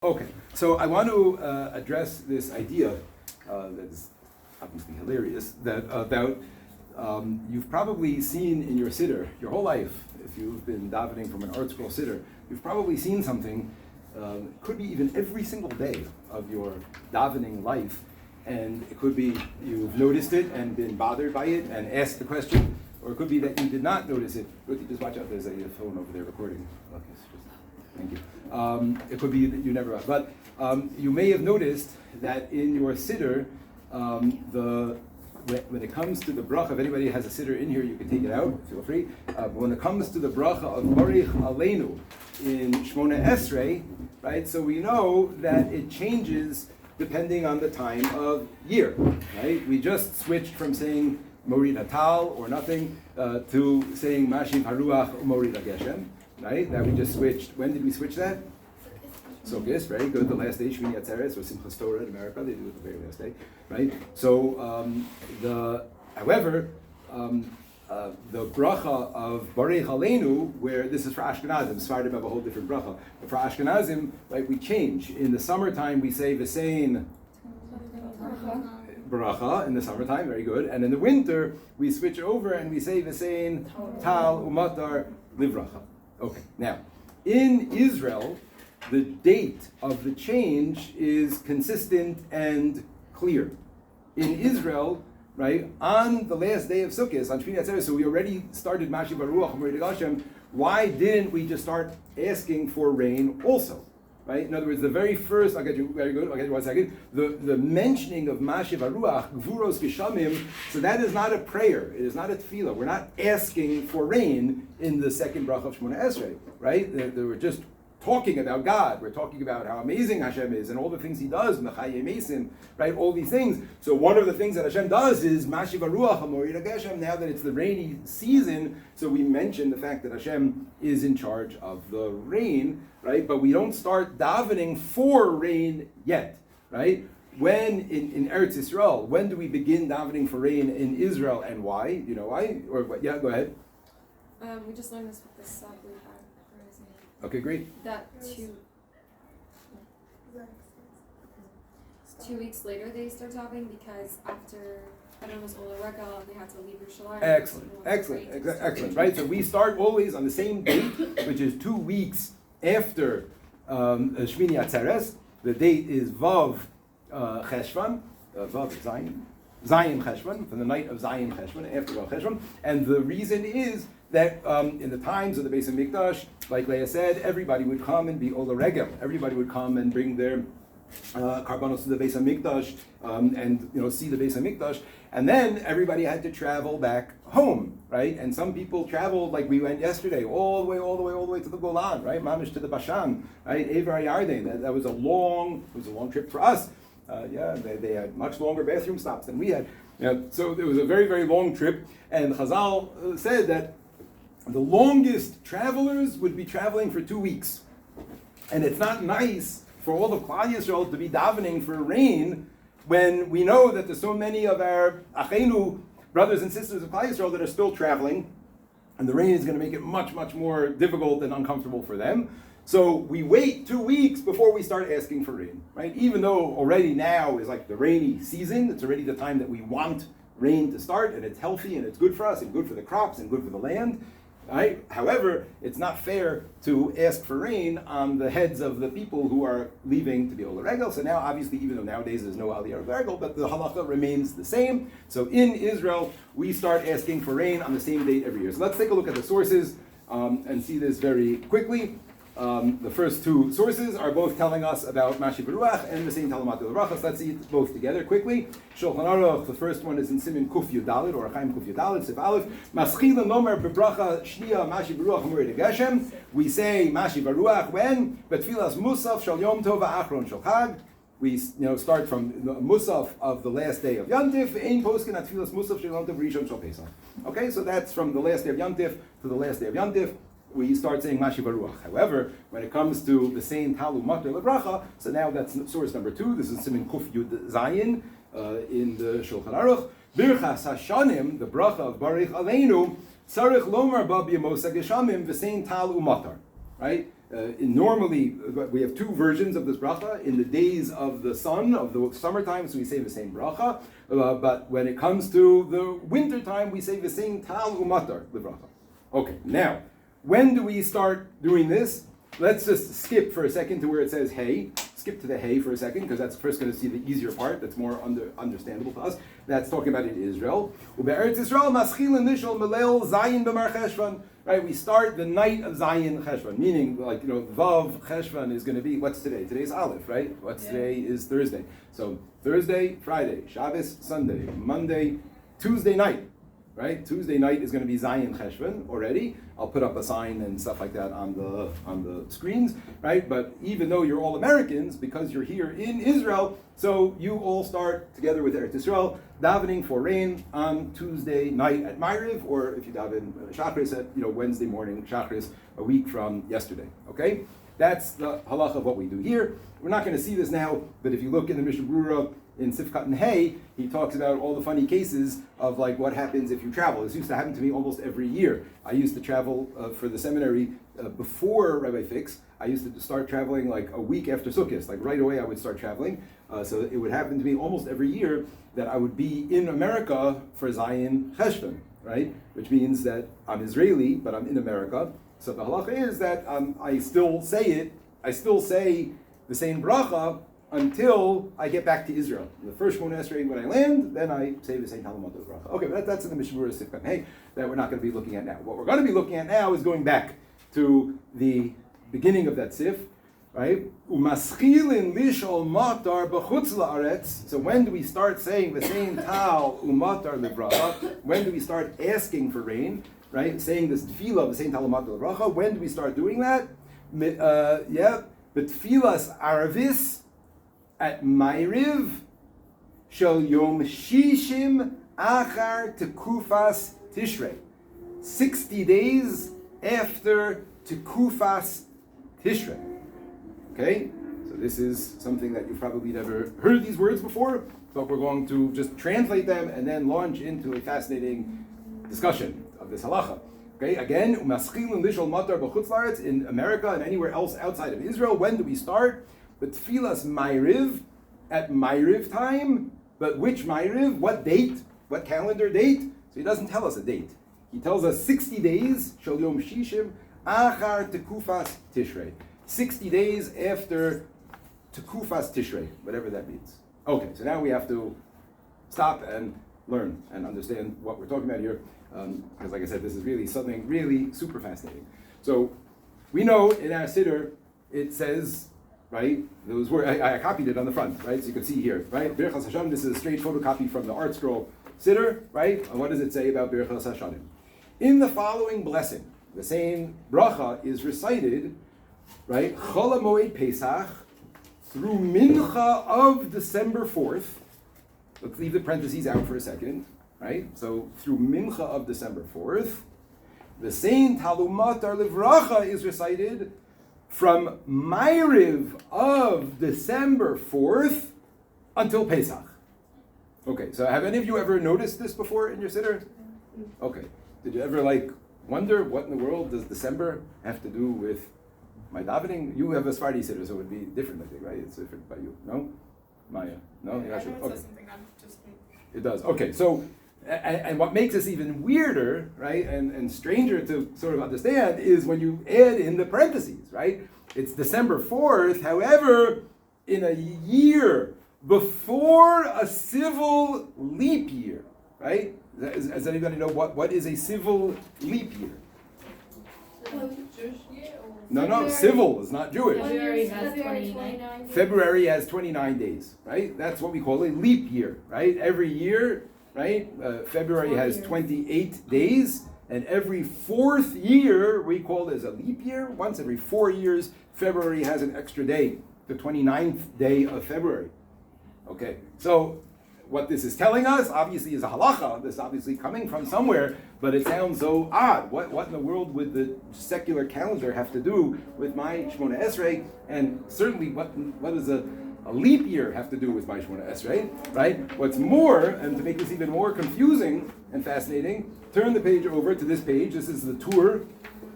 Okay, so I want to address this idea that's obviously hilarious, that about you've probably seen in your Siddur, your whole life, if you've been davening from an art scroll Siddur, you've probably seen something, could be even every single day of your davening life, and it could be you've noticed it and been bothered by it and asked the question, or it could be that you did not notice it. Ruthie, just watch out, there's a phone over there recording. Okay, thank you. It could be that you never have, but you may have noticed that in your Siddur, when it comes to the bracha, if anybody has a Siddur in here, you can take it out, feel free. But when it comes to the bracha of Barich Aleinu in Shmoneh Esrei, right, so we know that it changes depending on the time of year, right? We just switched from saying Morid Hatal or nothing to saying Mashiv Haruach Morid HaGeshem. Right? That we just switched. When did we switch that? Sukkot, very good. The last day, Shmini Atzeres, or Simchas Torah in America, they do it the very last day, right? So, the bracha of Barech Aleinu, where this is for Ashkenazim, Sfardim have a whole different bracha. But for Ashkenazim, right, we change. In the summertime, we say V'sein bracha in the summertime, very good. And in the winter, we switch over and we say V'sein tal umatar livracha. Okay, now, in Israel, the date of the change is consistent and clear. In Israel, right, on the last day of Sukkot, on Shmini Atzeres, so we already started Mashiv Haruach Morid HaGeshem, why didn't we just start asking for rain also? Right? In other words, the very first, I'll get you, very good, I'll get you 1 second, the mentioning of Mashiv Haruach, Gvuros Geshamim, so that is not a prayer, it is not a tefillah. We're not asking for rain in the second bracha of Shmoneh Esrei, right? We're just talking about God. We're talking about how amazing Hashem is and all the things He does, Mechayeh Mesim, right? All these things. So one of the things that Hashem does is Mashiv Haruach Morid HaGeshem. Now that it's the rainy season, so we mention the fact that Hashem is in charge of the rain, right? But we don't start davening for rain yet, right? When in Eretz Yisrael, when do we begin davening for rain in Israel, and why? You know why? Or yeah, go ahead. We just learned this with the sub we had. Okay, great. That 2 weeks later they start davening because after Adon's Ola Regal they had to leave Yerushalayim. Excellent. Right, so we start always on the same date, which is 2 weeks after Shmini Atzeres. The date is Vav Cheshvan, Vav Zayin Cheshvan, from the night of Zayin Cheshvan, after Vav Cheshvan, and the reason is that in the times of the Base Mikdash, like Leah said, everybody would come and be Ola Regel. Everybody would come and bring their karbanos to the Base Mikdash and see the Base Mikdash, and then everybody had to travel back home, right? And some people traveled, like we went yesterday, all the way to the Golan, right? Mamish to the Bashan, right? Ever Yarden. That was a long trip for us. They had much longer bathroom stops than we had. So it was a very, very long trip, and Chazal said that the longest travelers would be traveling for 2 weeks. And it's not nice for all of Klal Yisrael to be davening for rain when we know that there's so many of our Achenu, brothers and sisters of Klal Yisrael, that are still traveling, and the rain is going to make it much, much more difficult and uncomfortable for them. So we wait 2 weeks before we start asking for rain, right? Even though already now is like the rainy season, it's already the time that we want rain to start, and it's healthy, and it's good for us, and good for the crops, and good for the land. Right? However, it's not fair to ask for rain on the heads of the people who are leaving to be Ola Regel. So now, obviously, even though nowadays there's no Aliyah Regel, but the halacha remains the same. So in Israel, we start asking for rain on the same date every year. So let's take a look at the sources and see this very quickly. The first two sources are both telling us about Mashiv Haruach and the same Talamat Levracha. So let's see it both together quickly. Shulchan Aruch, the first one is in Siman Kuf Yudalid, or Chaim Kuf Yudalid, Sif Aleph. Maschilin Lomer Bebracha Shnia Mashiv Haruach Morid HaGeshem. We say Mashiv Haruach when? Betfilas Musaf Shal Yom Tov Achron Shal Chag. We start from the Musaf of the last day of Yantif. Ein Poskin at Tfilas Musaf Shal Yom Tov Rishon Shal Pesach. Okay, so that's from the last day of Yantif to the last day of Yantif. We start saying Mashiv Haruach. However, when it comes to the same Talu Mater Lebracha, so now that's source number 2. This is Siman Kuf Yud Zayin in the Shulchan Aruch. Birchas Hashanim, the bracha of Barech Aleinu, Tzarich Lomar Ba B'Yemos HaGeshamim V'sein Tal Umatar. Right? Normally, we have two versions of this bracha. In the days of the sun, of the summertime, so we say the same bracha. But when it comes to the winter time, we say the same tal u'matar lebracha. Okay, now, when do we start doing this? Let's just skip for a second to where it says hey. Skip to the hey for a second, because that's first going to see the easier part. That's more understandable to us. That's talking about in Israel. Right, we start the night of Zayin Cheshvan, meaning Vav Cheshvan is going to be, what's today? Today's Aleph, right? Today is Thursday. So Thursday, Friday, Shabbos, Sunday, Monday, Tuesday night. Right? Tuesday night is going to be Zayin Cheshvan already. I'll put up a sign and stuff like that on the screens, right? But even though you're all Americans, because you're here in Israel, so you all start together with Eretz Yisrael davening for rain on Tuesday night at Ma'ariv, or if you daven Shachris at Wednesday morning Shachris, a week from yesterday. Okay, that's the halacha of what we do here. We're not going to see this now, but if you look in the Mishnah Berurah in Sifkat and Hay, he talks about all the funny cases of what happens if you travel. This used to happen to me almost every year. I used to travel for the seminary before Rabbi Fix. I used to start traveling a week after Sukkot. Right away I would start traveling. So it would happen to me almost every year that I would be in America for Zayin Cheshvan, right? Which means that I'm Israeli, but I'm in America. So the halacha is that I still say the same bracha until I get back to Israel. The first Shmoneh Esrei when I land, then I say the same halacha bracha. Okay, but that's in the Mishnah Berurah Sifkat Hey that we're not going to be looking at now. What we're going to be looking at now is going back to the beginning of that sif, right? Umaschilin lishol matar b'chutz la'aretz. So when do we start saying the same tal umatar lebracha? When do we start asking for rain? Right? Saying this tefillah of the same tal umatar lebracha. When do we start doing that? But tefillas aravis at Ma'ariv shel yom shishim achar tekufas Tishrei. 60 days after Tekufas Tishrei. Okay? So this is something that you've probably never heard these words before, but we're going to just translate them and then launch into a fascinating discussion of this halacha. Okay, again, umaschilin lishol matar b'chutz la'aretz in America and anywhere else outside of Israel. When do we start? But tefillas Ma'ariv at Ma'ariv time. But which Ma'ariv? What date? What calendar date? So he doesn't tell us a date. He tells us 60 days, Shel Yom Shishim, Achar Tekufas Tishrei. 60 days after Tekufas Tishrei, whatever that means. Okay, so now we have to stop and learn and understand what we're talking about here. Because like I said, this is really something really super fascinating. So we know in our Siddur, it says, right, those were, I copied it on the front, right, so you can see here, right, Birchas Hashanim, this is a straight photocopy from the Art Scroll Siddur, right, and what does it say about Birchas Hashanim? In the following blessing, the same bracha is recited, right, Chol HaMoed Pesach, through Mincha of December 4th, let's leave the parentheses out for a second, right, so through Mincha of December 4th, the same Talumatar Livracha is recited from Ma'ariv of December 4th until Pesach. Okay, so have any of you ever noticed this before in your Siddur? Okay. Did you ever wonder what in the world does December have to do with my davening? You have a Sephardi Siddur, so it would be different, I think, right? It's different by you. No? Maya? No? Yeah, You're not sure? it Okay. says something, I'm just... It does. Okay, so, and what makes this even weirder, right, and stranger to sort of understand is when you add in the parentheses, right? It's December 4th, however, in a year before a civil leap year, right? Does anybody know what is a civil leap year? Jewish year? No, civil is not Jewish. February has 29. February has 29 days, right? That's what we call a leap year, right? Every year, right? February has 28 days, and every fourth year we call it as a leap year. Once every 4 years, February has an extra day, the 29th day of February. Okay, so what this is telling us, obviously, is a halacha. This is obviously coming from somewhere, but it sounds so odd. What in the world would the secular calendar have to do with my Shmoneh Esrei? And certainly, what does a leap year have to do with my Shmoneh Esrei? Right? What's more, and to make this even more confusing and fascinating, turn the page over to this page. This is the tour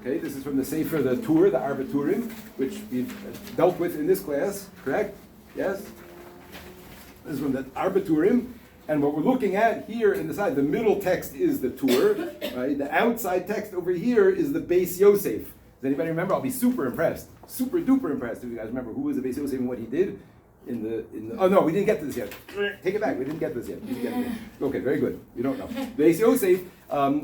Okay, this is from the Sefer, the Tur, the Arba Turim, which we've dealt with in this class, correct? Yes? This is from the Arba Turim. And what we're looking at here in the side, the middle text is the Tur, right? The outside text over here is the Base Yosef. Does anybody remember? I'll be super impressed, super duper impressed if you guys remember who was the Base Yosef and what he did. Oh no, we didn't get to this yet. Take it back. We didn't get to this yet. Okay, very good. You don't know. Base Yosef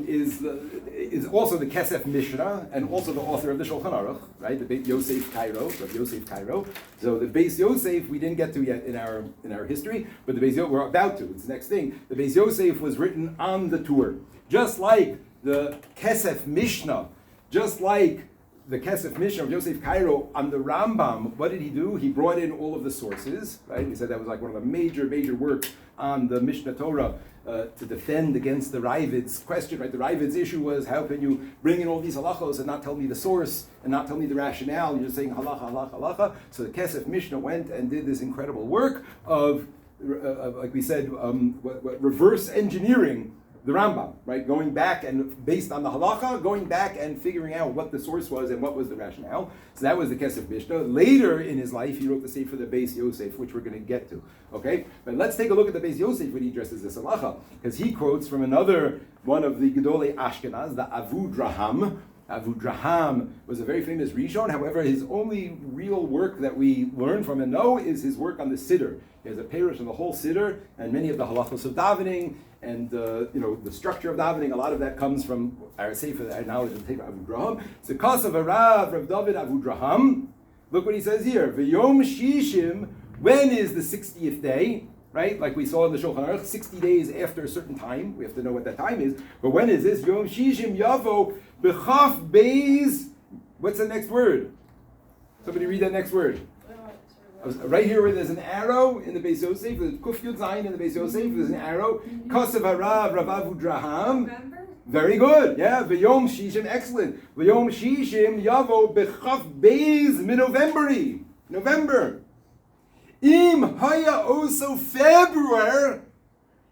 is also the Kesef Mishnah and also the author of the Shulchan Aruch, right? The Base Yosef Cairo, of Yosef Cairo. So the Base Yosef we didn't get to yet in our history, but the Base Yosef we're about to. It's the next thing. The Base Yosef was written on the Tur, just like the Kesef Mishnah, just like the Kesef Mishnah of Yosef Cairo on the Rambam. What did he do? He brought in all of the sources, right? He said that was like one of the major works on the Mishnah Torah to defend against the Ravid's question, right? The Ravid's issue was, how can you bring in all these halachos and not tell me the source and not tell me the rationale? You're just saying halacha. So the Kesef Mishnah went and did this incredible work of like we said, reverse engineering the Rambam, right? Going back and based on the halacha, going back and figuring out what the source was and what was the rationale. So that was the Kesef Mishnah. Later in his life, he wrote the Sefer the Base Yosef, which we're going to get to. Okay, but let's take a look at the Base Yosef when he addresses this halacha, because he quotes from another one of the Gedolei Ashkenaz, the Avudraham. Avudraham was a very famous Rishon. However, his only real work that we learn from and know is his work on the Siddur. He has a perush on the whole Siddur and many of the halachos of davening and the structure of davening. A lot of that comes from our Sefer, our knowledge of Sefer Avudraham. It's the Kas of Rav David Avudraham. Look what he says here. V'yom shishim. When is the 60th day? Right, like we saw in the Shulchan Aruch, 60 days after a certain time. We have to know what that time is. But when is this? Yom Shishim Yavo B'chaf Beis. What's the next word? Somebody read that next word. Right here where there's an arrow in the Base Yosef, there's Kuf Yud Zayin in the Base Yosef, there's an arrow. Kasav Harav Rav Avudraham. November? Very good, yeah. V'yom Shishim, excellent. V'yom Shishim Yavo B'chaf Beis November. Im haya also February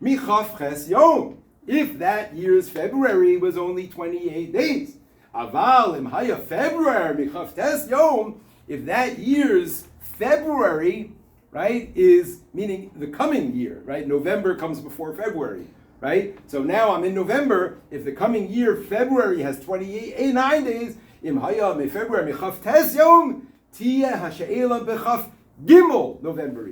michaf ches yom. If that year's February was only 28 days. Aval im haya February michaf tes yom. If that year's February, right, is meaning the coming year, right? November comes before February, right? So now I'm in November. If the coming year February has 9 days, im haya me February michaf tes yom tiyeh hashe'ela bechaf Gimel November,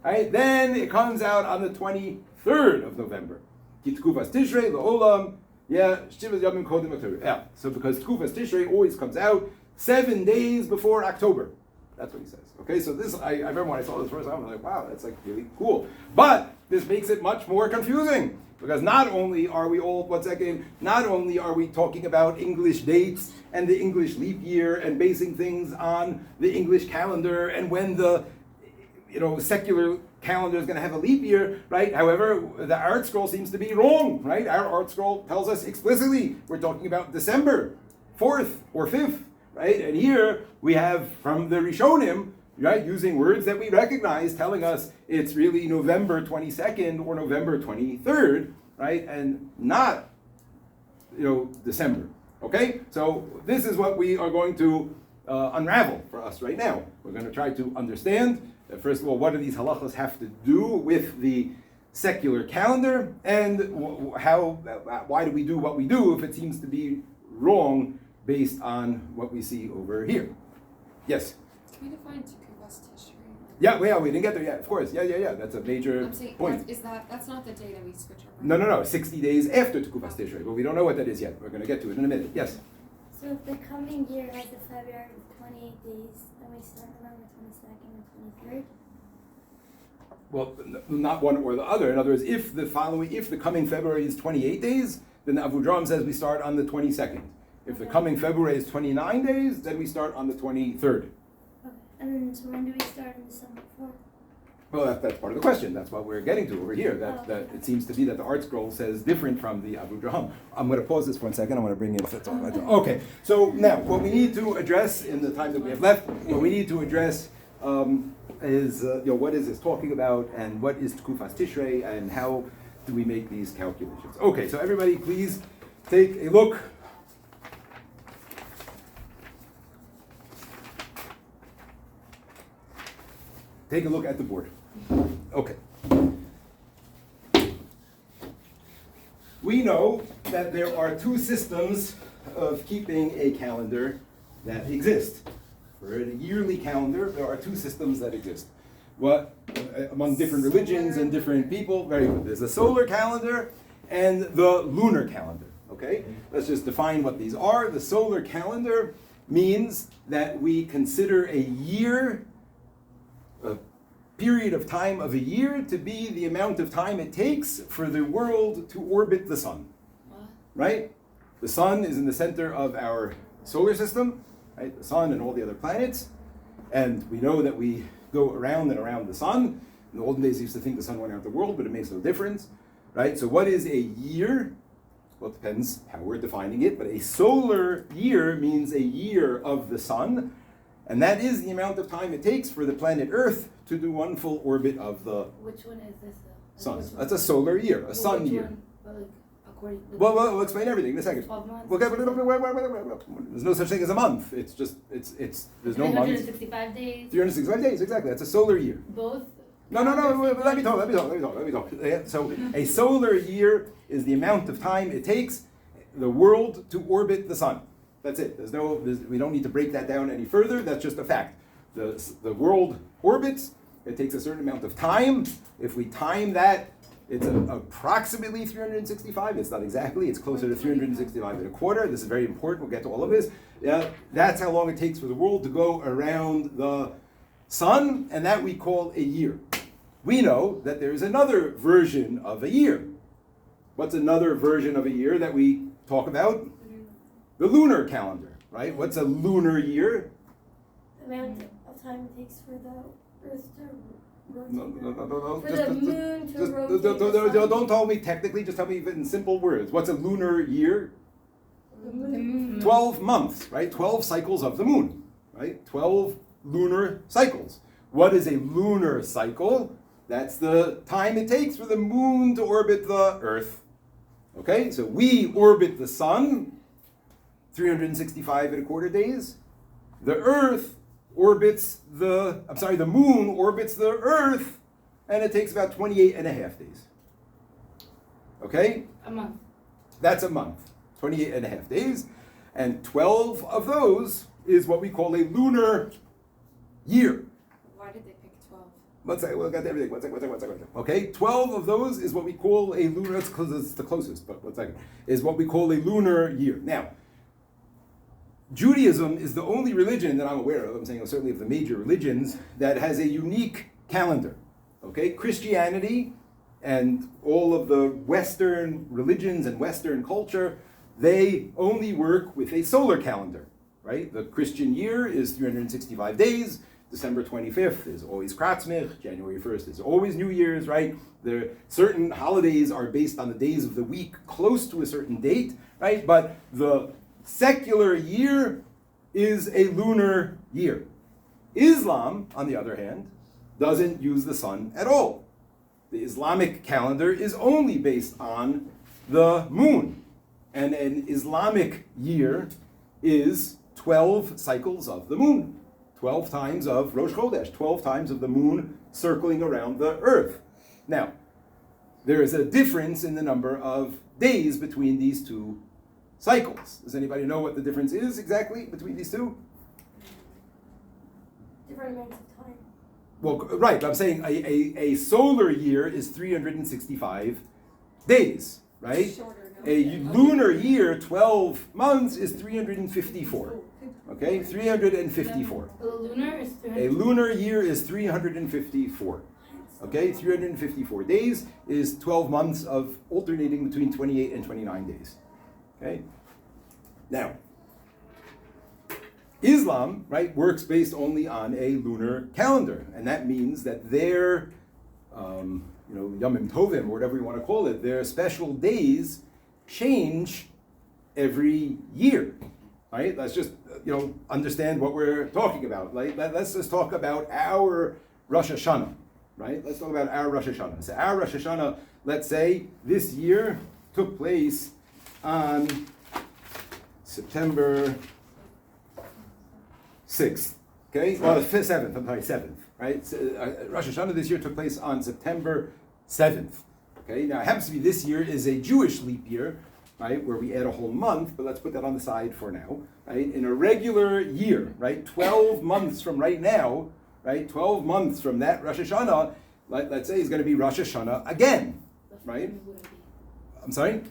right? Then it comes out on the 23rd of November. Kitkuvas Tishrei L'olam, Shivas Yamim Kodim October. Yeah. So because Tkuvas Tishrei always comes out 7 days before October. That's what he says. Okay, so this I remember when I saw this first time, I was like, wow, that's like really cool. But this makes it much more confusing. Because not only are we talking about English dates and the English leap year and basing things on the English calendar and when the secular calendar is going to have a leap year, right? However, the art scroll seems to be wrong, right? Our art scroll tells us explicitly we're talking about December 4th or 5th, right? And here we have from the Rishonim, right, using words that we recognize, telling us it's really November 22nd or November 23rd, right, and not, December. Okay, so this is what we are going to unravel for us right now. We're going to try to understand, first of all, what do these halachas have to do with the secular calendar, and why do we do what we do if it seems to be wrong based on what we see over here. Yes? Can we define Tekuvas Tishrei? Yeah, we didn't get there yet, of course. Yeah. That's a major point. That's not the day that we switch over? No. 60 days after Tekuvas Tishrei, but we don't know what that is yet. We're going to get to it in a minute. Yes? So if the coming year has a February of 28 days, then we start November 22nd and 23rd? Well, not one or the other. In other words, if the coming February is 28 days, then the Avudraham says we start on the 22nd. If the coming February is 29 days, then we start on the 23rd. Okay. And then, so when do we start in December 4th? Well, that's part of the question. That's what we're getting to over here. That it seems to be that the art scroll says different from the Avudraham. I'm going to pause this for 1 second. I'm going to bring in. That's all. Okay. So now, what we need to address in the time that we have left, is what is this talking about, and what is Tekufas Tishrei, and how do we make these calculations? Okay. So everybody, please take a look take a look at the board. Okay. We know that there are two systems of keeping a calendar that exist. For a yearly calendar, there are two systems that exist. What among different religions and different people? Very good. There's the solar calendar and the lunar calendar. Okay? Let's just define what these are. The solar calendar means that we consider a year, a period of time of a year, to be the amount of time it takes for the world to orbit the sun. Right? The sun is in the center of our solar system, right? The sun and all the other planets. And we know that we go around and around the sun. In the olden days, they used to think the sun went around the world, but it makes no difference. Right? So what is a year? Well, it depends how we're defining it, but a solar year means a year of the sun, and that is the amount of time it takes for the planet Earth to do one full orbit of the Which one is this? sun. That's a solar year, a sun year. Well, we'll explain everything in a second. 12 months. There's no such thing as a month. It's just, there's no month. 365 days. 365 days, exactly. That's a solar year. Both? No, let me talk. So a solar year is the amount of time it takes the world to orbit the sun. That's it. We don't need to break that down any further. That's just a fact. The world orbits. It takes a certain amount of time. If we time that, it's approximately 365. It's not exactly. It's closer to 365 and a quarter. This is very important. We'll get to all of this. That's how long it takes for the world to go around the sun, and that we call a year. We know that there is another version of a year. What's another version of a year that we talk about? The lunar calendar, right? What's a lunar year? The amount of time it takes for the Earth to rotate. No. For the moon to rotate the sun. Don't tell me technically, just tell me in simple words. What's a lunar year? The moon. 12 months, right? 12 cycles of the moon, right? 12 lunar cycles. What is a lunar cycle? That's the time it takes for the moon to orbit the Earth. Okay, so we orbit the sun 365 and a quarter days. The moon orbits the Earth, and it takes about 28 and a half days. Okay? A month. That's a month, 28 and a half days. And 12 of those is what we call a lunar year. Why did they pick 12? We'll get to everything. One second. Okay, 12 of those is what we call a lunar, it's the closest, but 1 second, is what we call a lunar year. Now, Judaism is the only religion that I'm aware of, I'm saying certainly of the major religions, that has a unique calendar. Okay, Christianity and all of the Western religions and Western culture, they only work with a solar calendar, right? The Christian year is 365 days. December 25th is always Kratzmich. January 1st is always New Year's, right? Certain holidays are based on the days of the week close to a certain date, right? But the secular year is a lunar year. Islam, on the other hand, doesn't use the sun at all. The Islamic calendar is only based on the moon. And an Islamic year is 12 cycles of the moon. 12 times of Rosh Chodesh, 12 times of the moon circling around the earth. Now, there is a difference in the number of days between these two cycles. Does anybody know what the difference is exactly between these two? Different amounts of time. Well, right, I'm saying a solar year is 365 days, right? Shorter, no? A lunar year, 12 months, is 354. Okay, 354. A lunar is 300. A lunar year is 354. Okay, 354 days is 12 months of alternating between 28 and 29 days. Okay? Now, Islam, right, works based only on a lunar calendar, and that means that their, Yomim Tovim, or whatever you want to call it, their special days change every year. Right? Let's just understand what we're talking about. Let's just talk about our Rosh Hashanah. Right? Let's talk about our Rosh Hashanah. So our Rosh Hashanah, let's say, this year took place on September 6th. Okay? Well, the 7th. I'm sorry, 7th. right? So, Rosh Hashanah this year took place on September 7th. Okay, now it happens to be this year is a Jewish leap year, right, where we add a whole month, but let's put that on the side for now, right? In a regular year, right, 12 months from right now, right, 12 months from that Rosh Hashanah, let's say is going to be Rosh Hashanah again, right? I'm sorry?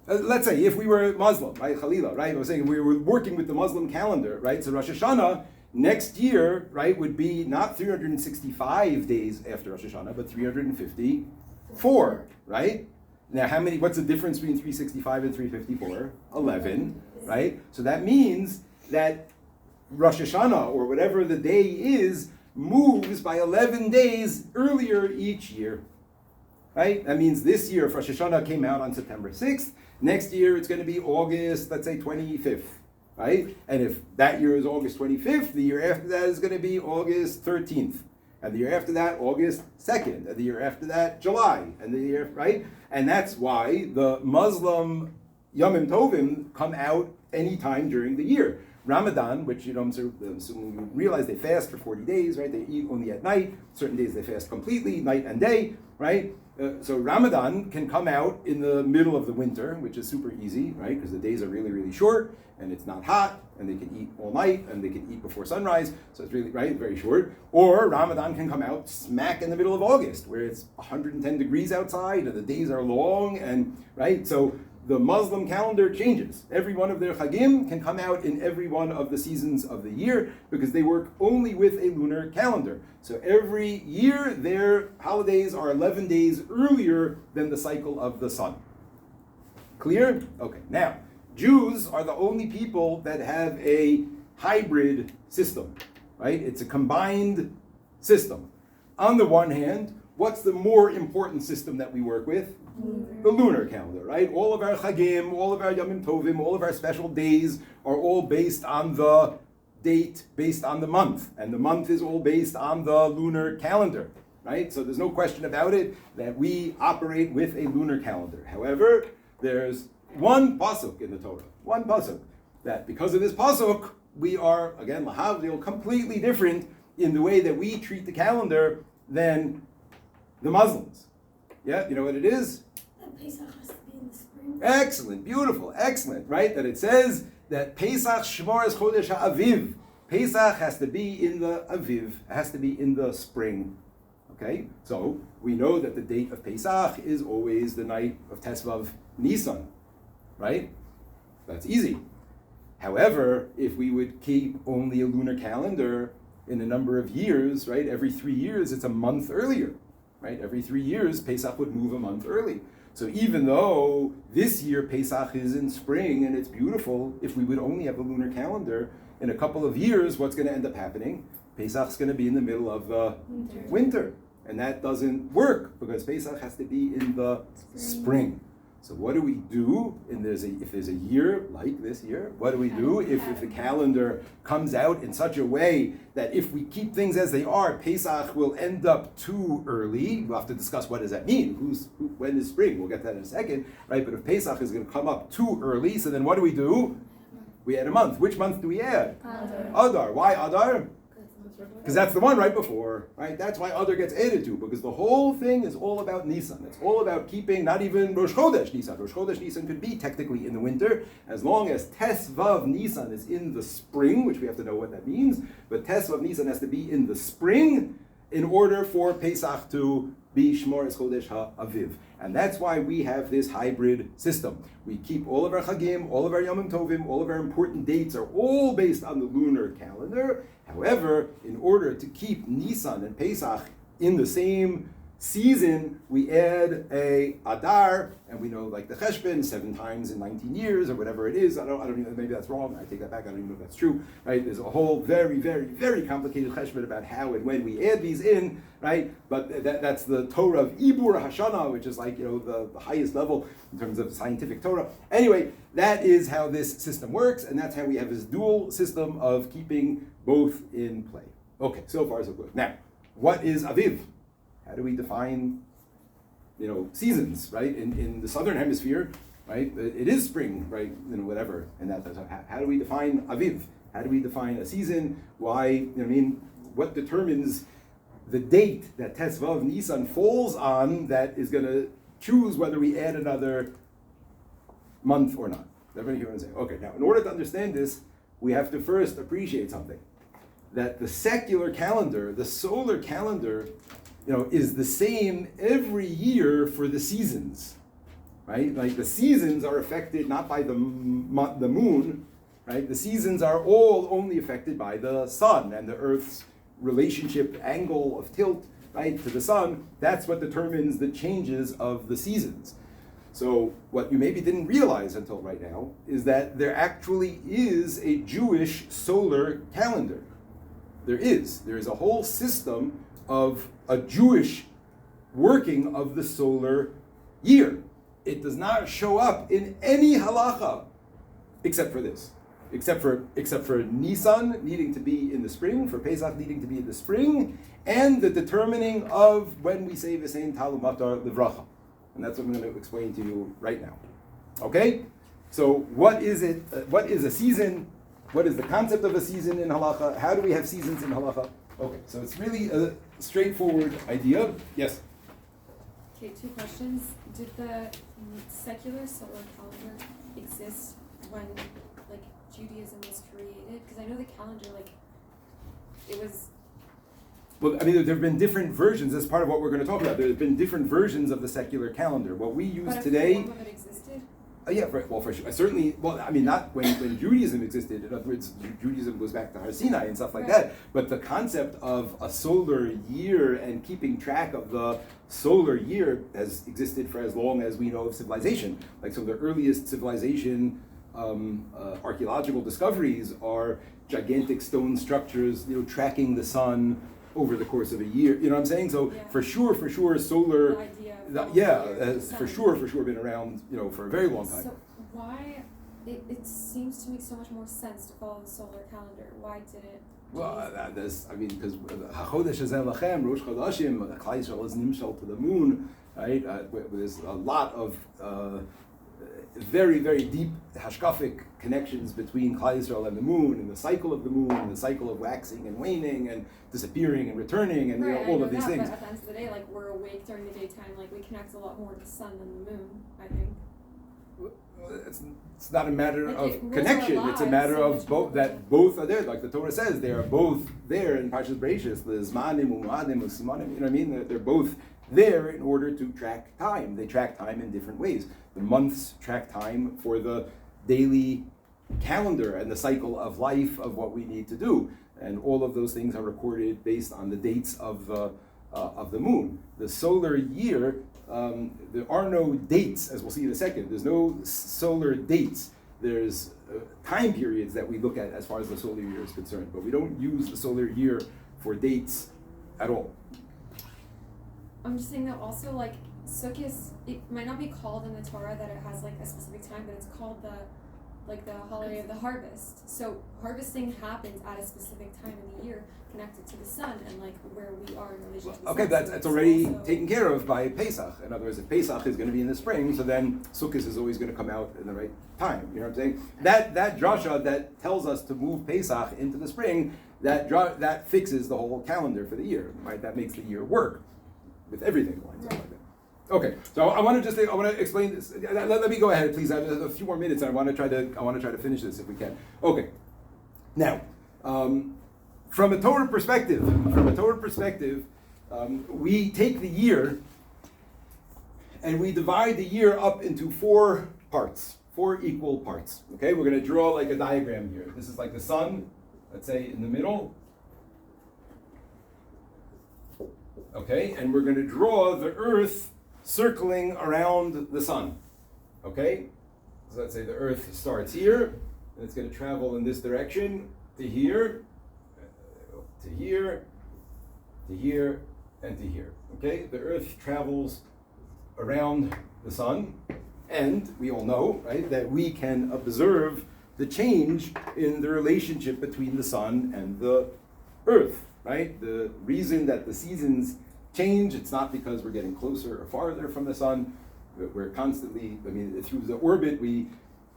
Let's say if we were Muslim, right, Khalila, right, I was saying we were working with the Muslim calendar, right, so Rosh Hashanah next year, right, would be not 365 days after Rosh Hashanah, but 354, right? Now, what's the difference between 365 and 354? 11, right? So that means that Rosh Hashanah, or whatever the day is, moves by 11 days earlier each year, right? That means this year, if Rosh Hashanah came out on September 6th, next year it's going to be August, let's say 25th, right? And if that year is August 25th, the year after that is going to be August 13th. And the year after that, August 2nd. And the year after that, July. And the year, right? And that's why the Muslim Yomim Tovim come out anytime during the year. Ramadan, which you realize they fast for 40 days, right? They eat only at night. Certain days they fast completely, night and day, right? So Ramadan can come out in the middle of the winter, which is super easy, right? Because the days are really, really short, and it's not hot, and they can eat all night, and they can eat before sunrise, so it's really, right, very short. Or Ramadan can come out smack in the middle of August, where it's 110 degrees outside, and the days are long, and, right? So the Muslim calendar changes. Every one of their chagim can come out in every one of the seasons of the year because they work only with a lunar calendar. So every year their holidays are 11 days earlier than the cycle of the sun. Clear? Okay, now, Jews are the only people that have a hybrid system, right? It's a combined system. On the one hand, what's the more important system that we work with? The lunar calendar, right? All of our chagim, all of our yomim tovim, all of our special days are all based on the date, based on the month. And the month is all based on the lunar calendar, right? So there's no question about it that we operate with a lunar calendar. However, there's one pasuk in the Torah, one pasuk, that because of this pasuk, we are, again, lahavdil, completely different in the way that we treat the calendar than the Muslims. Yeah, you know what it is? That Pesach has to be in the spring. Excellent, beautiful, excellent, right? That it says that Pesach Shmor es Chodesh HaAviv. Pesach has to be in the Aviv, has to be in the spring. Okay, so we know that the date of Pesach is always the night of Tesvav Nisan, right? That's easy. However, if we would keep only a lunar calendar in a number of years, right? Every 3 years, it's a month earlier. Right? Every 3 years, Pesach would move a month early. So even though this year Pesach is in spring and it's beautiful, if we would only have a lunar calendar, in a couple of years, what's going to end up happening? Pesach's going to be in the middle of the winter. And that doesn't work because Pesach has to be in the spring. So what do we do if there's a year like this year? What do we do if the calendar comes out in such a way that if we keep things as they are, Pesach will end up too early? We'll have to discuss what does that mean. When is spring? We'll get that in a second, right? But if Pesach is going to come up too early, so then what do? We add a month. Which month do we add? Adar. Why Adar? Because that's the one right before, right? That's why Adar gets added to, because the whole thing is all about Nisan. It's all about keeping not even Rosh Chodesh Nisan. Rosh Chodesh Nisan could be technically in the winter, as long as Tesvav Nisan is in the spring, which we have to know what that means, but Tesvav Nisan has to be in the spring in order for Pesach to be Shmor es Chodesh HaAviv. And that's why we have this hybrid system. We keep all of our chagim, all of our yomim tovim, all of our important dates are all based on the lunar calendar. However, in order to keep Nisan and Pesach in the same season, we add a Adar, and we know like the Cheshbon 7 times in 19 years or whatever it is. I don't even, maybe that's wrong. I take that back. I don't even know if that's true. Right? There's a whole very, very, very complicated Cheshbon about how and when we add these in. Right? But that's the Torah of Ibur Hashanah, which is like the highest level in terms of scientific Torah. Anyway, that is how this system works, and that's how we have this dual system of keeping both in play. Okay, so far so good. Now, what is Aviv? How do we define, seasons, right? In the southern hemisphere, right? It is spring, right? Whatever. And how do we define Aviv? How do we define a season? Why? what determines the date that Tesvav Nisan falls on that is going to choose whether we add another month or not. Everybody hear what I'm saying? Okay, now in order to understand this, we have to first appreciate something. That the secular calendar, the solar calendar, is the same every year for the seasons, right? Like the seasons are affected not by the moon, right? The seasons are all only affected by the sun and the Earth's relationship angle of tilt, right, to the sun. That's what determines the changes of the seasons. So what you maybe didn't realize until right now is that there actually is a Jewish solar calendar. There is a whole system of a Jewish working of the solar year. It does not show up in any halacha except for this. Except for Nisan needing to be in the spring, for Pesach needing to be in the spring, and the determining of when we say V'sein Talumata Levracha. And that's what I'm going to explain to you right now. Okay? So what is it? What is a season? What is the concept of a season in halacha? How do we have seasons in halacha? Okay, so it's really a straightforward idea. Yes? Okay, 2 questions. Did the secular solar calendar exist when, Judaism was created? Because I know the calendar, it was... Well, I mean, there have been different versions. That's part of what we're going to talk about. There have been different versions of the secular calendar. What we use today... But a form of it existed? Yeah, for sure. Certainly, not when Judaism existed. In other words, Judaism goes back to Har Sinai and stuff like that. But the concept of a solar year and keeping track of the solar year has existed for as long as we know of civilization. Like some of the earliest civilization archaeological discoveries are gigantic stone structures, tracking the sun over the course of a year. You know what I'm saying? So yeah. for sure, solar. The idea Has for sure been around, for a very long time. So why, it seems to make so much more sense to follow the solar calendar. Why did it? Well, because HaChodesh Hazeh Lachem, Rosh Chodashim, Klal Yisrael is nimshal to the moon, right? There's a lot of very, very deep hashkafic connections between Klal Yisrael and the moon, and the cycle of the moon, and the cycle of waxing and waning, and disappearing and returning, and all of these things. But at the end of the day, we're awake during the daytime. We connect a lot more to the sun than the moon, I think. It's not a matter of connection. It's a matter of both. That both are there. Like the Torah says, they are both there in Parshas Bereishis. The Zmanim, Umadim, Usimanim. You know what I mean? They're both there in order to track time. They track time in different ways. The months track time for the daily calendar and the cycle of life of what we need to do, and all of those things are recorded based on the dates of the moon. The solar year, there are no dates, as we'll see in a second. There's no solar dates. There's time periods that we look at as far as the solar year is concerned, but we don't use the solar year for dates at all. I'm just saying that also, Sukkot, it might not be called in the Torah that it has a specific time, but it's called the holiday of the harvest. So harvesting happens at a specific time in the year, connected to the sun and where we are in relation to the sun. Okay, that's already taken care of by Pesach. In other words, if Pesach is going to be in the spring, so then Sukkot is always going to come out in the right time. You know what I'm saying? That drasha that tells us to move Pesach into the spring, that fixes the whole calendar for the year. Right? That makes the year work with everything that lines up like that. Okay, so I want to explain this. Let me go ahead, please. I have a few more minutes, and I want to try to finish this if we can. Okay, now, from a Torah perspective, we take the year and we divide the year up into 4 parts, 4 equal parts. Okay, we're going to draw a diagram here. This is the sun, let's say in the middle. Okay, and we're going to draw the earth circling around the sun. Okay? So let's say the earth starts here, and it's going to travel in this direction to here, to here, to here, and to here. Okay? The earth travels around the sun, and we all know, right, that we can observe the change in the relationship between the sun and the earth, right? The reason that the seasons change, it's not because we're getting closer or farther from the sun. We're constantly, through the orbit, we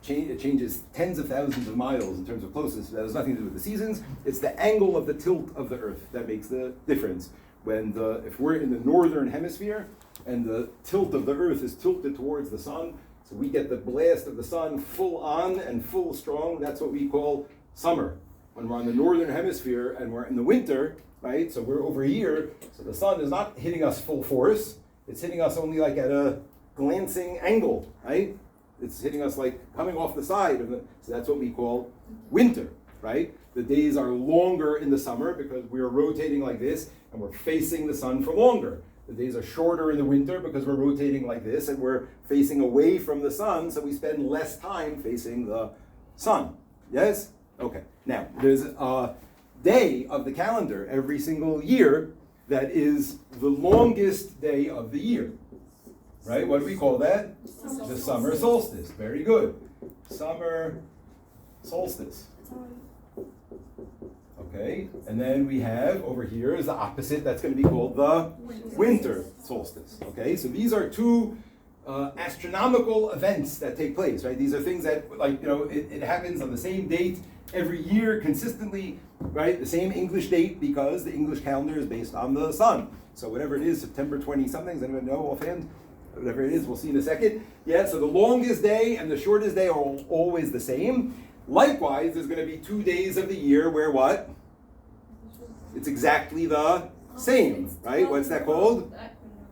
it changes tens of thousands of miles in terms of closeness. That has nothing to do with the seasons. It's the angle of the tilt of the Earth that makes the difference. If we're in the northern hemisphere and the tilt of the Earth is tilted towards the sun, so we get the blast of the sun full on and full strong, that's what we call summer. When we're on the northern hemisphere and we're in the winter, right, so we're over here, so the sun is not hitting us full force, it's hitting us only like at a glancing angle, right? It's hitting us like coming off the side of so that's what we call winter, right? The days are longer in the summer because we're rotating like this and we're facing the sun for longer. The days are shorter in the winter because we're rotating like this and we're facing away from the sun, so we spend less time facing the sun. Yes? Okay. Now, there's a day of the calendar every single year that is the longest day of the year. Right? What do we call that? The summer solstice. Very good. Summer solstice. Okay, and then we have over here is the opposite. That's going to be called the winter solstice. Okay, so these are two astronomical events that take place. Right? These are things that, like, it happens on the same date every year consistently. Right? The same English date because the English calendar is based on the sun. So whatever it is, September 20 something. Does anyone know offhand? Whatever it is, we'll see in a second. Yeah. So the longest day and the shortest day are always the same. Likewise, there's going to be 2 days of the year where what? It's exactly the same, right? What's that called?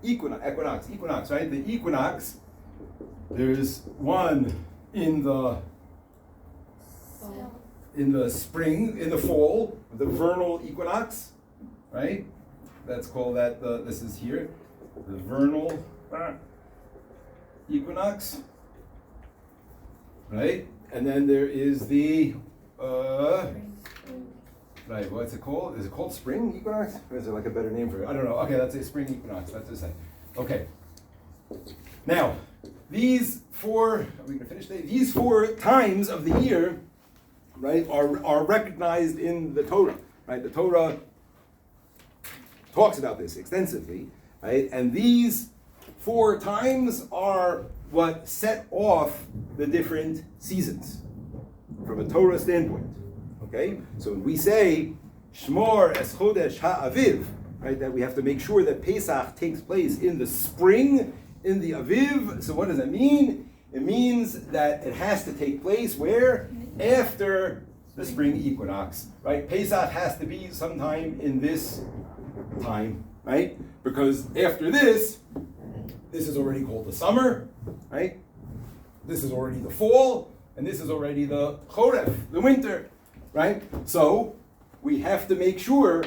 Equinox, right? The equinox, there's one in the spring, in the fall, the vernal equinox, right? That's called that, this is here, the vernal equinox, right? And then there is the, right, what's it called? Is it called spring equinox? Or is there like a better name for it? I don't know. Okay, let's say spring equinox. Let's just say. Okay. Now, these four, are we going to finish today? These 4 times of the year, right, are recognized in the Torah, right? The Torah talks about this extensively, right? And these 4 times are what set off the different seasons from a Torah standpoint. Okay, so when we say Shmor es Chodesh ha'aviv, right, that we have to make sure that Pesach takes place in the spring, in the Aviv. So what does that mean? It means that it has to take place where? After the spring equinox, right? Pesach has to be sometime in this time, right? Because after this is already called the summer, right? This is already the fall, and this is already the choref, the winter, right? So we have to make sure,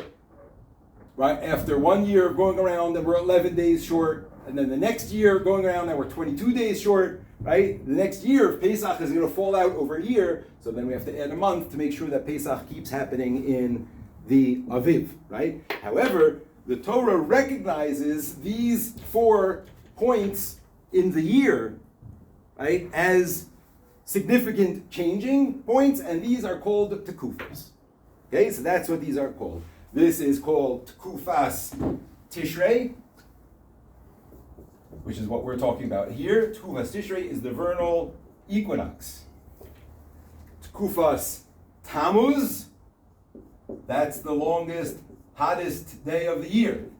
right, after 1 year of going around that we're 11 days short, and then the next year going around that we're 22 days short, right? The next year, if Pesach is going to fall out over here, so then we have to add a month to make sure that Pesach keeps happening in the Aviv, right? However, the Torah recognizes these 4 points in the year, right, as significant changing points, and these are called tekufos. Okay, so that's what these are called. This is called tekufas Tishrei, which is what we're talking about here. Tekufas Tishrei is the vernal equinox. Tekufas Tammuz, that's the longest, hottest day of the year.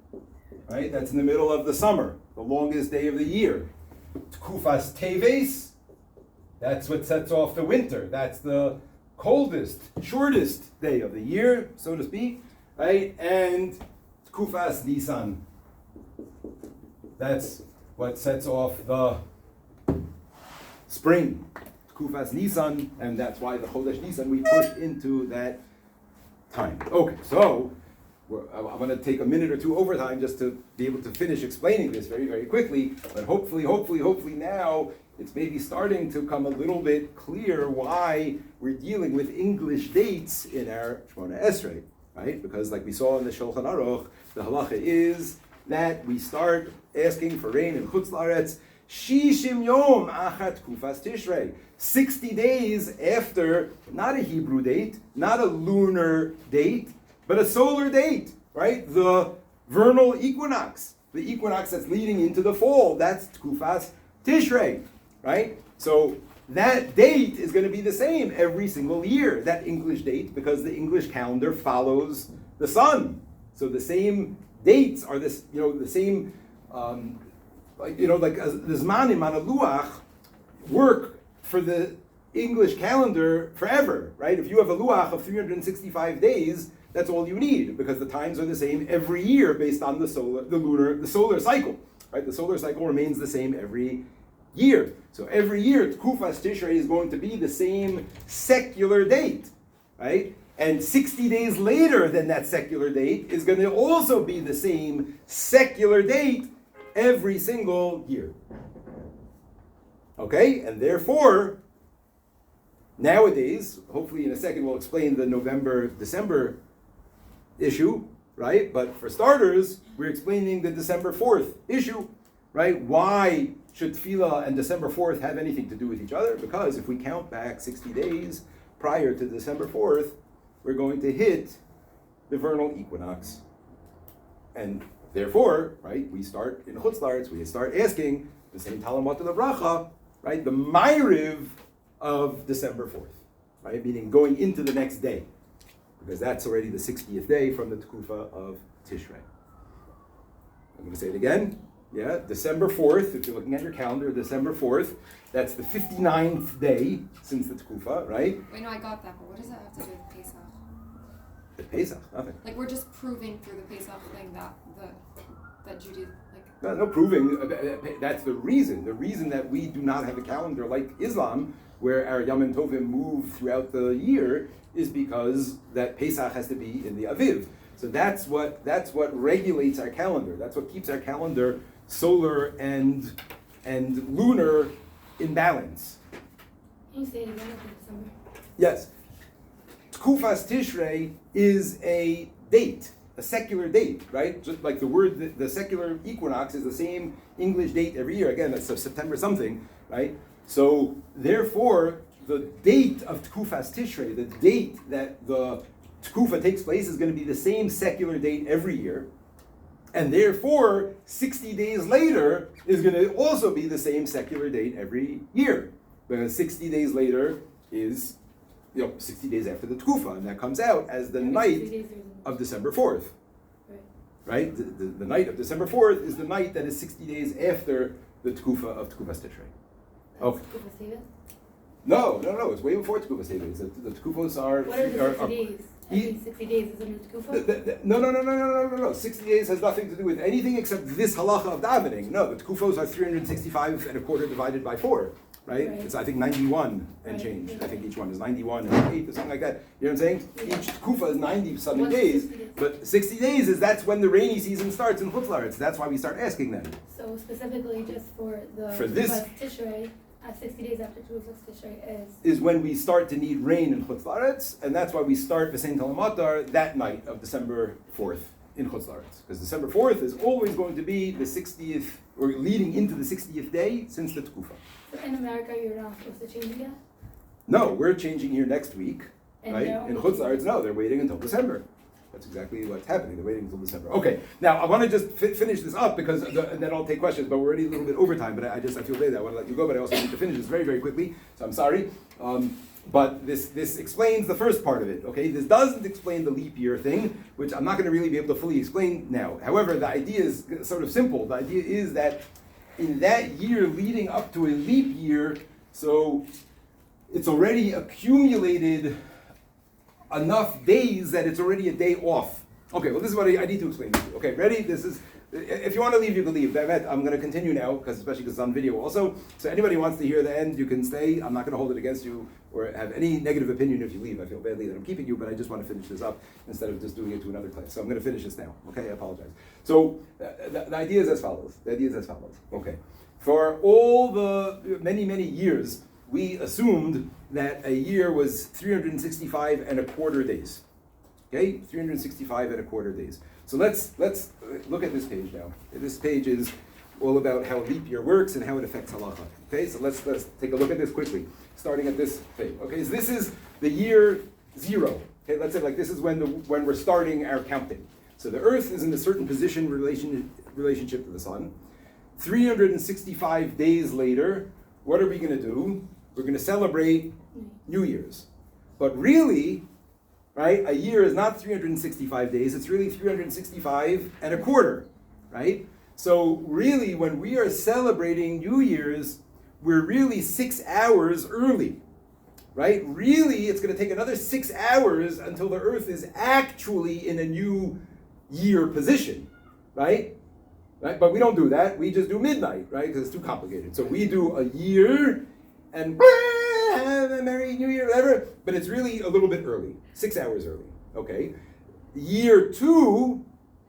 Right? That's in the middle of the summer, the longest day of the year. Tekufas Teves, that's what sets off the winter. That's the coldest, shortest day of the year, so to speak. Right? And Tekufas Nisan, that's what sets off the spring. Tekufas Nisan, and that's why the Chodesh Nisan we push into that time. Okay, so I'm going to take a minute or two overtime just to be able to finish explaining this very, very quickly. But hopefully now it's maybe starting to come a little bit clear why we're dealing with English dates in our Shmoneh Esrei, right? Because like we saw in the Shulchan Aruch, the halacha is that we start asking for rain in Chutz La'aretz Shishim Yom Achat Kufas Tishrei, 60 days after not a Hebrew date, not a lunar date, but a solar date, right? The vernal equinox, the equinox that's leading into the fall, that's Kufas Tishrei, right? So that date is going to be the same every single year, that English date, because the English calendar follows the sun. So the same dates are the same, the Zman in Manaluach work for the English calendar forever, right? If you have a luach of 365 days, that's all you need, because the times are the same every year based on the solar cycle, right? The solar cycle remains the same every year. So every year, Tkufas Tishrei is going to be the same secular date, right? And 60 days later than that secular date is going to also be the same secular date every single year. Okay? And therefore, nowadays, hopefully in a second we'll explain the November-December issue, right? But for starters, we're explaining the December 4th issue, right? Why should Tefillah and December 4th have anything to do with each other? Because if we count back 60 days prior to December 4th, we're going to hit the vernal equinox. And therefore, right, we start in Chutz, we start asking the same Talamot of Lברכה, right, the Ma'ariv of December 4th, right, meaning going into the next day, because that's already the 60th day from the Tekufa of Tishrei. I'm going to say it again. Yeah, December 4th, if you're looking at your calendar, December 4th, that's the 59th day since the Tekufa, right? Wait, no, I got that, but what does that have to do with Pesach? The Pesach, nothing. Like, we're just proving through the Pesach thing that Judaism, No proving, that's the reason. The reason that we do not have a calendar like Islam, where our Yom Tovim move throughout the year, is because that Pesach has to be in the Aviv. So that's what regulates our calendar. That's what keeps our calendar solar and lunar in balance. Can you say it again for December? Yes. Tkufas Tishrei is a date, a secular date, right? Just like the word, the secular equinox is the same English date every year. Again, that's September something, right? So therefore, the date of Tkufas Tishrei, the date that the Tekufa takes place, is going to be the same secular date every year. And therefore, 60 days later is going to also be the same secular date every year. Because 60 days later is 60 days after the Tekufa, and that comes out as the night of December 4th. Right? The night of December 4th is the night that is 60 days after the Tekufa of Tekufas Tishrei. Okay. No, it's way before Tekufas Tishrei. The Tekufos are... What are the 60 days? I think 60 days isn't a Tekufa? No. 60 days has nothing to do with anything except this halacha of davening. No, the Tekufos are 365 and a quarter divided by 4. Right? It's, I think, 91 and change. I think each one is 91 and 8 or something like that. You know what I'm saying? Each tekufa is 90-something days. But 60 days that's when the rainy season starts in Chutz. That's why we start asking them. So specifically just for the Tishrei, 60 days after Tishrei is when we start to need rain in Chutz, and that's why we start the Saint Talamatar that night of December 4th in Chutz. Because December 4th is always going to be the 60th, or leading into the 60th day since the Tekufa. In America, you're not supposed to change yet? No, we're changing here next week, and right? In Chutz, no, they're waiting until December. That's exactly what's happening. They're waiting until December. Okay, now I want to just finish this up because and then I'll take questions. But we're already a little bit over time. But I feel bad. I want to let you go, but I also need to finish this very, very quickly. So I'm sorry. But this explains the first part of it. Okay, this doesn't explain the leap year thing, which I'm not going to really be able to fully explain now. However, the idea is sort of simple. The idea is that in that year leading up to a leap year, so it's already accumulated enough days that it's already a day off. Okay, well this is what I need to explain to you. Okay, ready? This is, if you want to leave, you can leave. I'm going to continue now, especially because it's on video also. So anybody who wants to hear the end, you can stay. I'm not going to hold it against you or have any negative opinion if you leave. I feel badly that I'm keeping you, but I just want to finish this up instead of just doing it to another class. So I'm going to finish this now. Okay, I apologize. So the idea is as follows. Okay. For all the many, many years, we assumed that a year was 365 and a quarter days. Okay, 365 and a quarter days. So let's look at this page now. This page is all about how leap year works and how it affects halacha. Okay, so let's take a look at this quickly, starting at this page. Okay, so this is the year 0. Okay, let's say like this is when we're starting our counting. So the Earth is in a certain position relationship to the sun. 365 days later, what are we going to do? we're going to celebrate New Year's. But really, right, a year is not 365 days, it's really 365 and a quarter, right? So really, when we are celebrating New Year's, we're really 6 hours early, right? Really, it's going to take another 6 hours until the Earth is actually in a new year position, right? Right? But we don't do that. We just do midnight, right? Because it's too complicated. So we do a year and have a Merry New Year, whatever. But it's really a little bit early, 6 hours early. Okay. Year 2,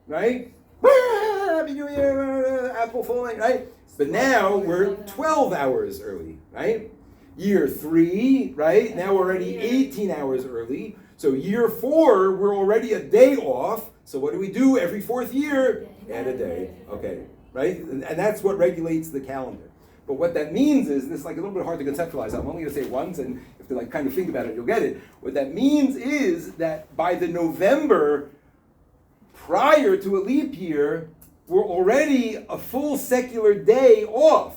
right? Happy New Year, apple falling, right? But now we're 12 hours early, right? Year 3, right? Now we're already 18 hours early. So year 4, we're already a day off. So what do we do every 4th year? Add a day, okay, right? And that's what regulates the calendar. But what that means is, and it's like a little bit hard to conceptualize, I'm only going to say it once, and if you like kind of think about it, you'll get it. What that means is that by the November prior to a leap year, we're already a full secular day off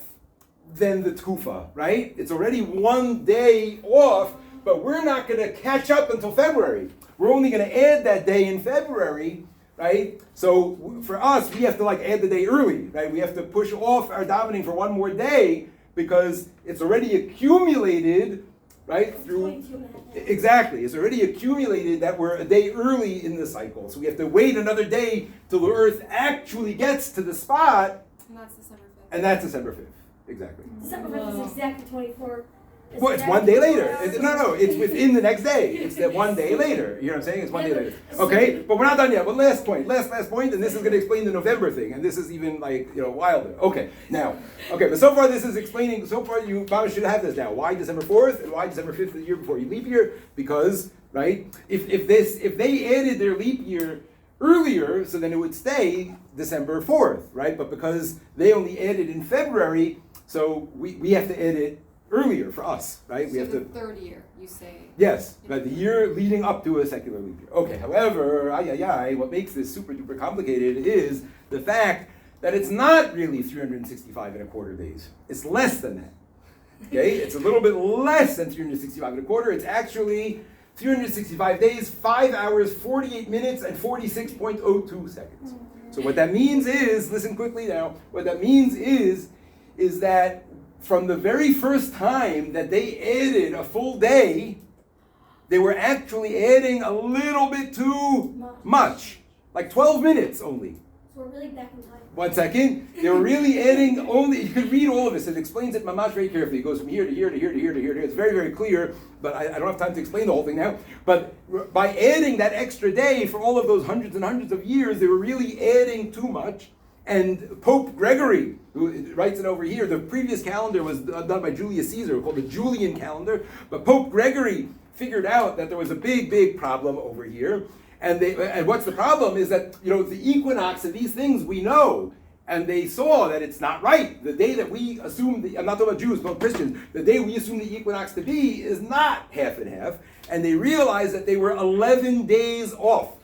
than the Tkufa, right? It's already 1 day off, but we're not going to catch up until February. We're only going to add that day in February, right? So for us, we have to like add the day early, right? We have to push off our davening for 1 more day because it's already accumulated, right? Through exactly, it's already accumulated that we're a day early in the cycle. So we have to wait another day till the Earth actually gets to the spot. And that's December 5th. And that's December 5th, exactly. December 5th is exactly 24. Well, it's 1 day later. No, it's within the next day. It's that 1 day later. You know what I'm saying? It's 1 day later. Okay, but we're not done yet. But last point, and this is going to explain the November thing, and this is even like wilder. Okay, now, but so far this is explaining. So far you probably should have this now. Why December 4th and why December 5th the year before you leap year? Because right, if they added their leap year earlier, so then it would stay December 4th, right? But because they only added in February, so we have to add it earlier for us, right? So we have the to. 3rd year, you say. Yes, right, the year leading up to a secular leap year. Okay, however, what makes this super duper complicated is the fact that it's not really 365 and a quarter days. It's less than that. Okay, it's a little bit less than 365 and a quarter. It's actually 365 days, 5 hours, 48 minutes, and 46.02 seconds. So what that means is, listen quickly now, what that means is that from the very first time that they added a full day, they were actually adding a little bit too much. Like 12 minutes only. So we're really back in time. 1 second. They were really adding only, you could read all of this. It explains it mamash very carefully. It goes from here to here to here to here to here to here. It's very, very clear, but I don't have time to explain the whole thing now. But by adding that extra day for all of those hundreds and hundreds of years, they were really adding too much. And Pope Gregory, who writes it over here, the previous calendar was done by Julius Caesar, called the Julian calendar. But Pope Gregory figured out that there was a big, big problem over here. And what's the problem is that, the equinox and these things we know. And they saw that it's not right. The day that we assume, I'm not talking about Jews, but Christians, the day we assume the equinox to be is not half and half. And they realized that they were 11 days off.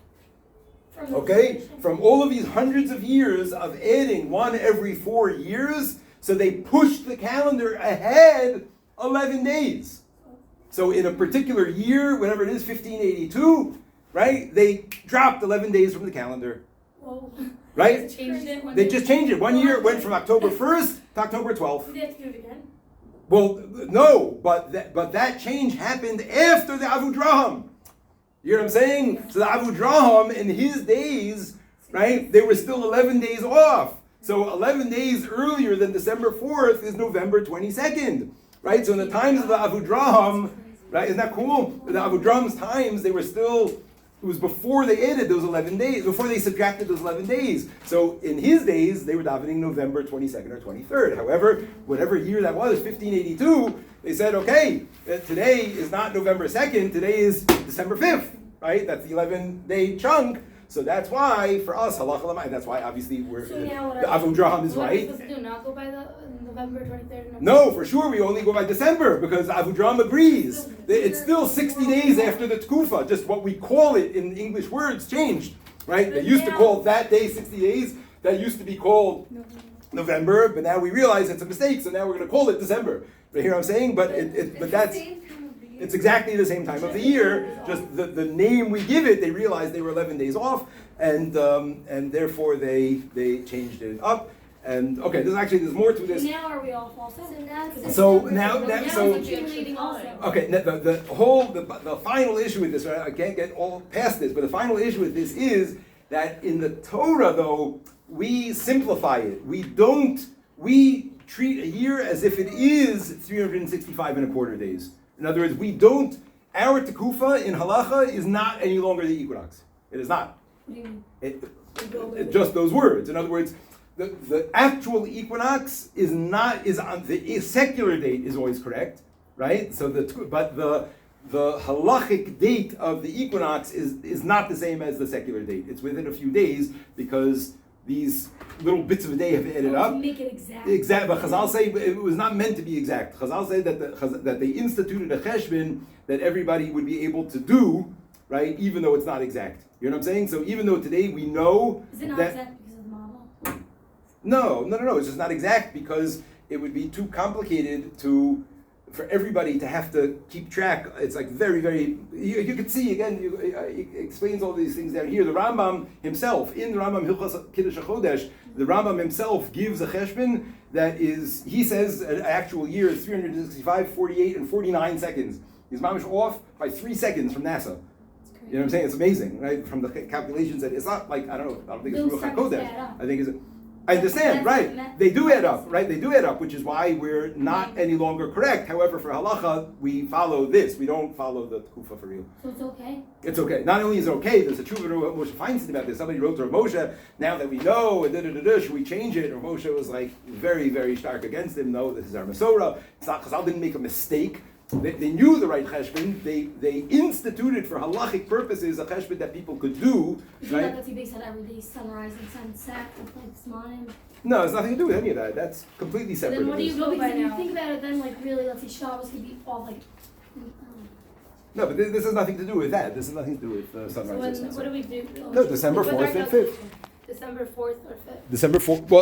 Okay, from all of these hundreds of years of adding one every 4 years, so they pushed the calendar ahead 11 days. So in a particular year, whatever it is, 1582, right, they dropped 11 days from the calendar. Whoa. Right? They just changed it. 1 year it went from October 1st to October 12th. Do they have to do it again? Well, no, but that change happened after the Avudraham. You know what I'm saying? So the Avudraham, in his days, right, they were still 11 days off. So 11 days earlier than December 4th is November 22nd, right? So in the times of the Avudraham, right, isn't that cool? In the Avudraham's times, they were still, it was before they added those 11 days, before they subtracted those 11 days. So in his days, they were davening November 22nd or 23rd. However, whatever year that was, 1582, they said, okay, today is not November 2nd, today is December 5th, right? That's the 11-day chunk. So that's why, for us, halacha l'mayim, that's why obviously we're, So now the Avudraham is what are we right. supposed to do? Not go by the November 23rd? No, for sure, we only go by December, because Avudraham agrees. It's still 60 days after the Tkufa, just what we call it in English words changed, right? They used to call that day 60 days, that used to be called November, but now we realize it's a mistake, so now we're going to call it December. But here I'm saying, but that's it's exactly the same time of the year. Just the name we give it, they realized they were 11 days off, and therefore they changed it up. And okay, there's more to this. Now are we all also? Okay, the final issue with this, right? I can't get all past this, but the final issue with this is that in the Torah, though, we simplify it. We treat a year as if it is 365 and a quarter days. In other words, our tekufa in halacha is not any longer the equinox. It is not. What do you mean? Just those words. In other words, the actual equinox is on the secular date is always correct, right? But the halachic date of the equinox is not the same as the secular date. It's within a few days because these little bits of a day have added up. To make it exact. Exact, but Chazal say it was not meant to be exact. Chazal say that they instituted a cheshbon that everybody would be able to do, right? Even though it's not exact. You know what I'm saying? So even though today we know is it not that exact because of the model? No. It's just not exact because it would be too complicated for everybody to have to keep track. It's like very, very. You can see again. It explains all these things down here. The Rambam himself, in the Rambam Hilchos Kiddush HaChodesh, the Rambam himself gives a cheshbon that is. He says an actual year is 365, 48, and 49 seconds. He's mamish off by 3 seconds from NASA. You know what I'm saying? It's amazing, right? From the calculations that it's not like I don't think it's Ruach HaKodesh. I think it's. I understand, right? They do add up, right? They do add up, which is why we're not any longer correct. However, for halacha, we follow this. We don't follow the tekufa for real. So it's okay? It's okay. Not only is it okay, there's a tshuva Moshe Feinstein about this. Somebody wrote to Rav Moshe, now that we know, should we change it? Rav Moshe was like very, very stark against him. No, this is our Masorah. It's not, Chazal didn't make a mistake. They knew the right cheshbon. They instituted for halachic purposes a cheshbon that people could do. Is right? that based on every day sunrise and sunset and like Shmoneh? No, it's nothing to do with any of that. That's completely separate. Then what do you go by now? If you think about it, then like really, let's say Shabbos could be all like. No, but this has nothing to do with that. This has nothing to do with sunrise. So what do we do? No, December 4th and 5th. December 4th or 5th. December 4th.